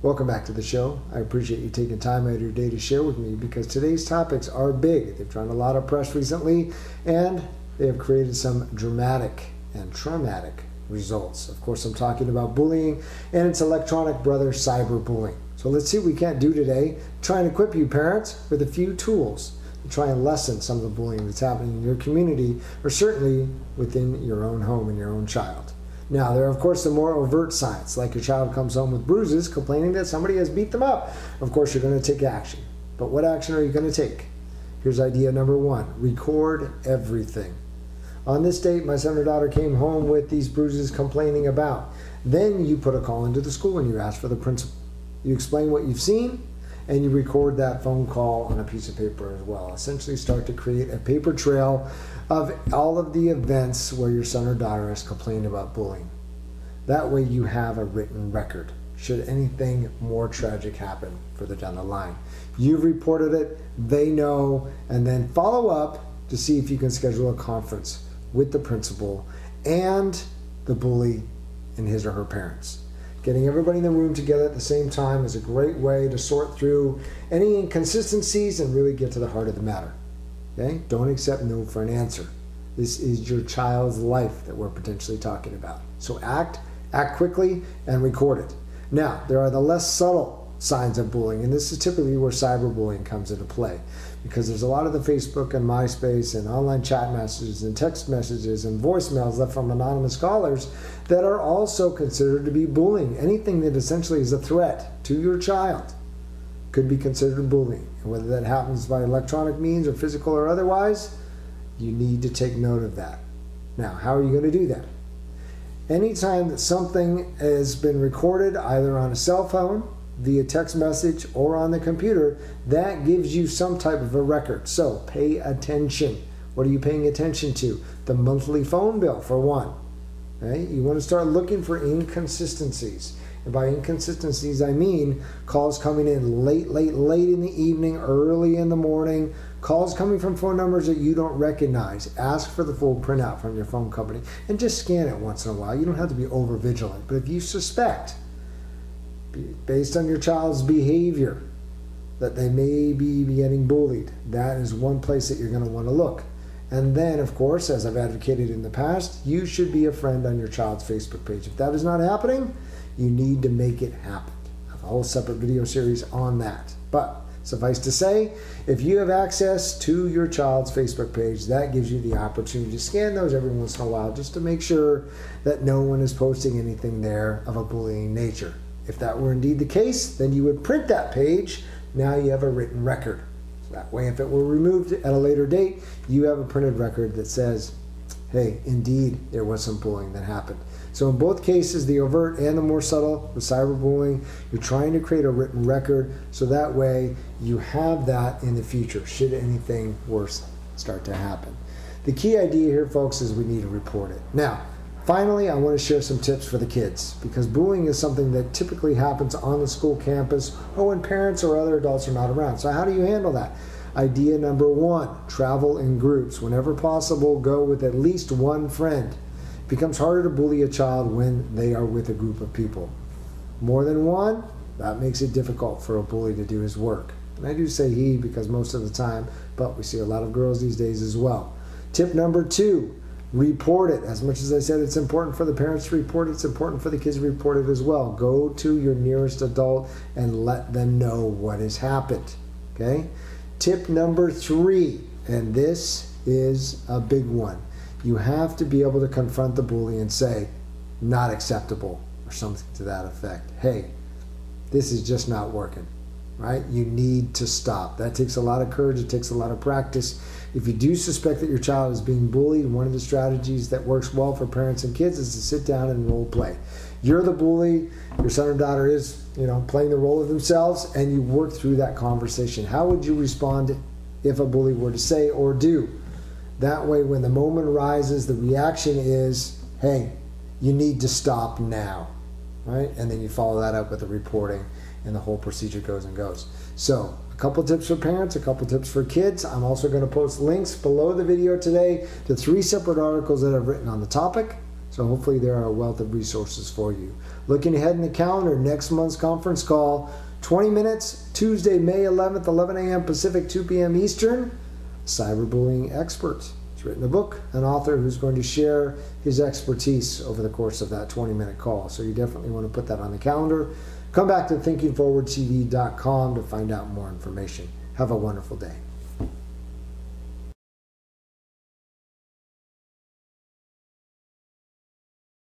Welcome back to the show. I appreciate you taking time out of your day to share with me because today's topics are big. They've drawn a lot of press recently and they have created some dramatic and traumatic results. Of course, I'm talking about bullying and its electronic brother, cyberbullying. So let's see what we can do today. Try and equip you parents with a few tools to try and lessen some of the bullying that's happening in your community or certainly within your own home and your own child. Now, there are, of course, the more overt signs, like your child comes home with bruises, complaining that somebody has beat them up. Of course, you're going to take action. But what action are you going to take? Here's idea number one. Record everything. On this date, my son or daughter came home with these bruises complaining about. Then you put a call into the school and you ask for the principal. You explain what you've seen, and you record that phone call on a piece of paper as well. Essentially start to create a paper trail of all of the events where your son or daughter has complained about bullying. That way you have a written record should anything more tragic happen further down the line. You've reported it, they know, and then follow up to see if you can schedule a conference with the principal and the bully and his or her parents. Getting everybody in the room together at the same time is a great way to sort through any inconsistencies and really get to the heart of the matter. Okay? Don't accept no for an answer. This is your child's life that we're potentially talking about. So act quickly, and record it. Now, there are the less subtle signs of bullying, and this is typically where cyberbullying comes into play, because there's a lot of the Facebook and MySpace and online chat messages and text messages and voicemails left from anonymous callers that are also considered to be bullying. Anything that essentially is a threat to your child could be considered bullying. And whether that happens by electronic means or physical or otherwise, you need to take note of that. Now, how are you going to do that? Anytime that something has been recorded either on a cell phone, via text message, or on the computer, that gives you some type of a record. So pay attention. What are you paying attention to? The monthly phone bill, for one. Right? You want to start looking for inconsistencies. And by inconsistencies, I mean calls coming in late in the evening, early in the morning, calls coming from phone numbers that you don't recognize. Ask for the full printout from your phone company and just scan it once in a while. You don't have to be over vigilant, but if you suspect, based on your child's behavior, that they may be getting bullied, that is one place that you're going to want to look. And then, of course, as I've advocated in the past, you should be a friend on your child's Facebook page. If that is not happening, you need to make it happen. I have a whole separate video series on that. But suffice to say, if you have access to your child's Facebook page, that gives you the opportunity to scan those every once in a while just to make sure that no one is posting anything there of a bullying nature. If that were indeed the case, then you would print that page. Now you have a written record. So that way, if it were removed at a later date, you have a printed record that says, hey, indeed, there was some bullying that happened. So in both cases, the overt and the more subtle with cyberbullying, you're trying to create a written record so that way you have that in the future should anything worse start to happen. The key idea here, folks, is we need to report it. Now, finally, I want to share some tips for the kids, because bullying is something that typically happens on the school campus or when parents or other adults are not around. So how do you handle that? Idea number one, travel in groups. Whenever possible, go with at least one friend. It becomes harder to bully a child when they are with a group of people. More than one, that makes it difficult for a bully to do his work. And I do say he because most of the time, but we see a lot of girls these days as well. Tip number two, report it. As much as I said it's important for the parents to report it, it's important for the kids to report it as well. Go to your nearest adult and let them know what has happened. Okay? Tip number three, and this is a big one. You have to be able to confront the bully and say, not acceptable, or something to that effect. Hey, this is just not working. Right? You need to stop. That takes a lot of courage. It takes a lot of practice. If you do suspect that your child is being bullied, one of the strategies that works well for parents and kids is to sit down and role play. You're the bully, your son or daughter is, playing the role of themselves, and you work through that conversation. How would you respond if a bully were to say or do? That way, when the moment arises, the reaction is, hey, you need to stop now, right? And then you follow that up with the reporting, and the whole procedure goes and goes. So, a couple tips for parents, a couple tips for kids. I'm also going to post links below the video today to 3 separate articles that I've written on the topic. So hopefully there are a wealth of resources for you. Looking ahead in the calendar, next month's conference call, 20 minutes, Tuesday, May 11th, 11 a.m. Pacific, 2 p.m. Eastern, cyberbullying expert. He's written a book, an author who's going to share his expertise over the course of that 20-minute call. So you definitely want to put that on the calendar. Come back to thinkingforwardtv.com to find out more information. Have a wonderful day.